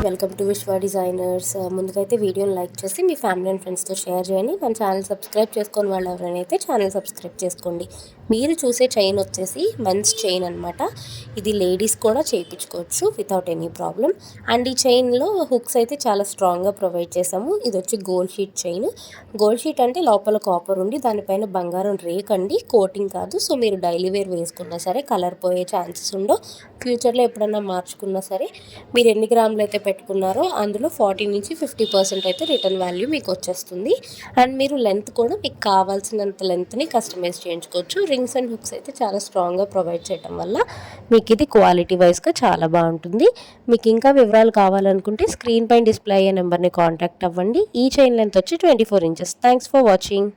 Welcome to విశ్వ designers. ముందుకైతే వీడియోని లైక్ చేసి మీ ఫ్యామిలీ అండ్ ఫ్రెండ్స్తో షేర్ చేయండి. మన ఛానల్ సబ్స్క్రైబ్ చేసుకొని వాళ్ళు ఎవరైనా అయితే ఛానల్ సబ్స్క్రైబ్ చేసుకోండి. మీరు చూసే చైన్ వచ్చేసి మెన్స్ చైన్ అనమాట. ఇది లేడీస్ కూడా చేయించుకోవచ్చు వితౌట్ ఎనీ ప్రాబ్లం. అండ్ ఈ చైన్లో హుక్స్ అయితే చాలా స్ట్రాంగ్గా ప్రొవైడ్ చేసాము. ఇది వచ్చి gold sheet chain. Gold sheet అంటే లోపల కాపర్ ఉండి దానిపైన బంగారం రేక్ అండి, కోటింగ్ కాదు. సో మీరు డైలీ వేర్ వేసుకున్నా సరే కలర్ పోయే ఛాన్సెస్ ఉండవు. ఫ్యూచర్లో ఎప్పుడన్నా మార్చుకున్నా సరే మీరు ఎన్ని గ్రాములు అయితే పెట్టుకున్నారో అందులో 40 నుంచి 50% అయితే రిటర్న్ వాల్యూ మీకు వచ్చేస్తుంది. అండ్ మీరు లెంత్ కూడా మీకు కావాల్సినంత లెంత్ని కస్టమైజ్ చేయించుకోవచ్చు. రింగ్స్ అండ్ హుక్స్ అయితే చాలా స్ట్రాంగ్గా ప్రొవైడ్ చేయడం వల్ల మీకు ఇది క్వాలిటీ వైజ్గా చాలా బాగుంటుంది. మీకు ఇంకా వివరాలు కావాలనుకుంటే స్క్రీన్ పైన డిస్ప్లే అయ్యే నెంబర్ని కాంటాక్ట్ అవ్వండి. ఈ చైన్ లెంత్ వచ్చి 24 ఇంచెస్. Thanks for watching.